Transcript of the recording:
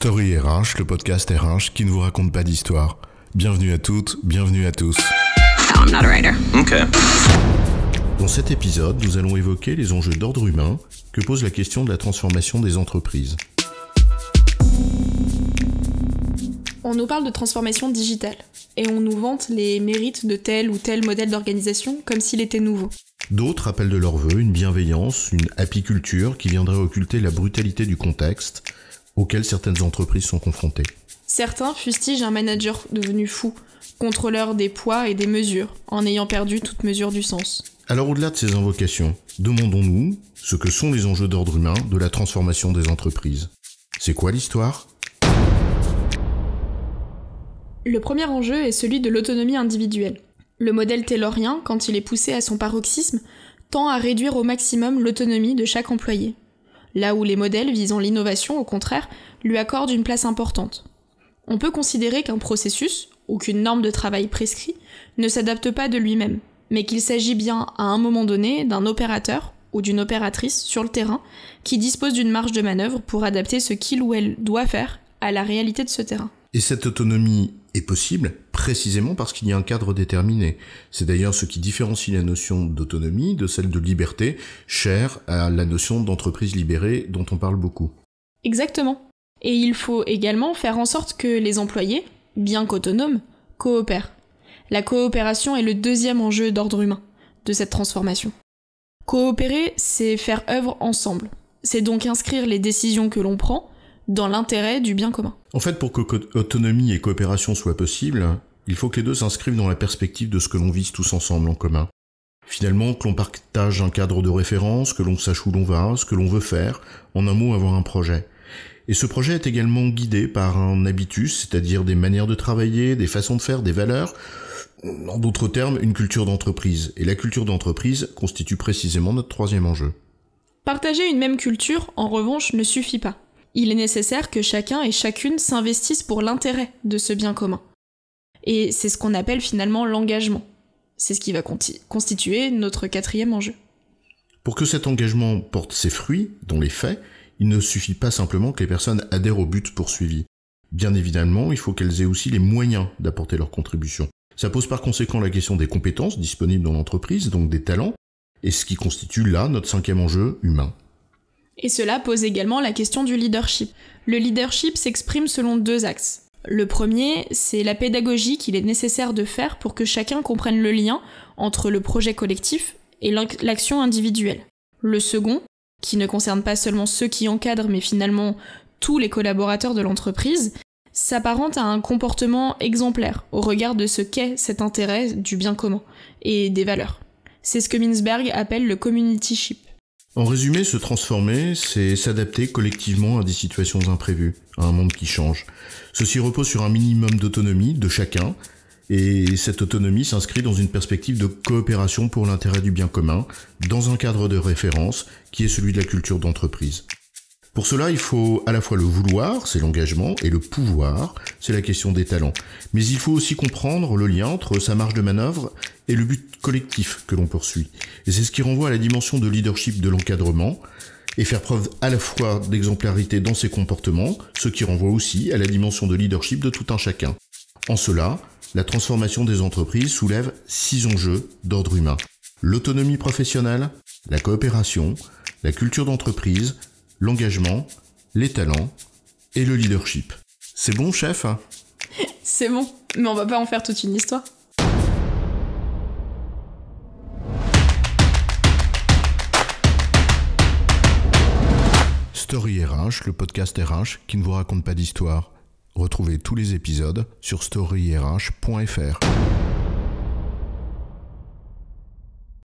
Story RH, le podcast RH qui ne vous raconte pas d'histoire. Bienvenue à toutes, bienvenue à tous. No, I'm not a writer. Okay. Dans cet épisode, nous allons évoquer les enjeux d'ordre humain que pose la question de la transformation des entreprises. On nous parle de transformation digitale, et on nous vante les mérites de tel ou tel modèle d'organisation comme s'il était nouveau. D'autres appellent de leur vœu une bienveillance, une apiculture qui viendrait occulter la brutalité du contexte auquel certaines entreprises sont confrontées. Certains fustigent un manager devenu fou, contrôleur des poids et des mesures, en ayant perdu toute mesure du sens. Alors au-delà de ces invocations, demandons-nous ce que sont les enjeux d'ordre humain de la transformation des entreprises. C'est quoi l'histoire ? Le premier enjeu est celui de l'autonomie individuelle. Le modèle taylorien, quand il est poussé à son paroxysme, tend à réduire au maximum l'autonomie de chaque employé. Là où les modèles visant l'innovation, au contraire, lui accordent une place importante. On peut considérer qu'un processus, ou qu'une norme de travail prescrit, ne s'adapte pas de lui-même, mais qu'il s'agit bien, à un moment donné, d'un opérateur ou d'une opératrice sur le terrain qui dispose d'une marge de manœuvre pour adapter ce qu'il ou elle doit faire à la réalité de ce terrain. Et cette autonomie est possible précisément parce qu'il y a un cadre déterminé. C'est d'ailleurs ce qui différencie la notion d'autonomie de celle de liberté, chère à la notion d'entreprise libérée dont on parle beaucoup. Exactement. Et il faut également faire en sorte que les employés, bien qu'autonomes, coopèrent. La coopération est le deuxième enjeu d'ordre humain de cette transformation. Coopérer, c'est faire œuvre ensemble. C'est donc inscrire les décisions que l'on prend dans l'intérêt du bien commun. En fait, pour que autonomie et coopération soient possibles, il faut que les deux s'inscrivent dans la perspective de ce que l'on vise tous ensemble en commun. Finalement, que l'on partage un cadre de référence, que l'on sache où l'on va, ce que l'on veut faire, en un mot, avoir un projet. Et ce projet est également guidé par un habitus, c'est-à-dire des manières de travailler, des façons de faire, des valeurs, en d'autres termes, une culture d'entreprise. Et la culture d'entreprise constitue précisément notre troisième enjeu. Partager une même culture, en revanche, ne suffit pas. Il est nécessaire que chacun et chacune s'investisse pour l'intérêt de ce bien commun. Et c'est ce qu'on appelle finalement l'engagement. C'est ce qui va constituer notre quatrième enjeu. Pour que cet engagement porte ses fruits, dans les faits, il ne suffit pas simplement que les personnes adhèrent au but poursuivi. Bien évidemment, il faut qu'elles aient aussi les moyens d'apporter leur contribution. Ça pose par conséquent la question des compétences disponibles dans l'entreprise, donc des talents, et ce qui constitue là notre cinquième enjeu humain. Et cela pose également la question du leadership. Le leadership s'exprime selon deux axes. Le premier, c'est la pédagogie qu'il est nécessaire de faire pour que chacun comprenne le lien entre le projet collectif et l'action individuelle. Le second, qui ne concerne pas seulement ceux qui encadrent, mais finalement tous les collaborateurs de l'entreprise, s'apparente à un comportement exemplaire au regard de ce qu'est cet intérêt du bien commun et des valeurs. C'est ce que Mintzberg appelle le communityship. En résumé, se transformer, c'est s'adapter collectivement à des situations imprévues, à un monde qui change. Ceci repose sur un minimum d'autonomie de chacun, et cette autonomie s'inscrit dans une perspective de coopération pour l'intérêt du bien commun, dans un cadre de référence qui est celui de la culture d'entreprise. Pour cela, il faut à la fois le vouloir, c'est l'engagement, et le pouvoir, c'est la question des talents. Mais il faut aussi comprendre le lien entre sa marge de manœuvre et le but collectif que l'on poursuit. Et c'est ce qui renvoie à la dimension de leadership de l'encadrement, et faire preuve à la fois d'exemplarité dans ses comportements, ce qui renvoie aussi à la dimension de leadership de tout un chacun. En cela, la transformation des entreprises soulève 6 enjeux d'ordre humain. L'autonomie professionnelle, la coopération, la culture d'entreprise, l'engagement, les talents et le leadership. C'est bon, chef ? C'est bon, mais on va pas en faire toute une histoire. Story RH, le podcast RH qui ne vous raconte pas d'histoire. Retrouvez tous les épisodes sur storyrh.fr.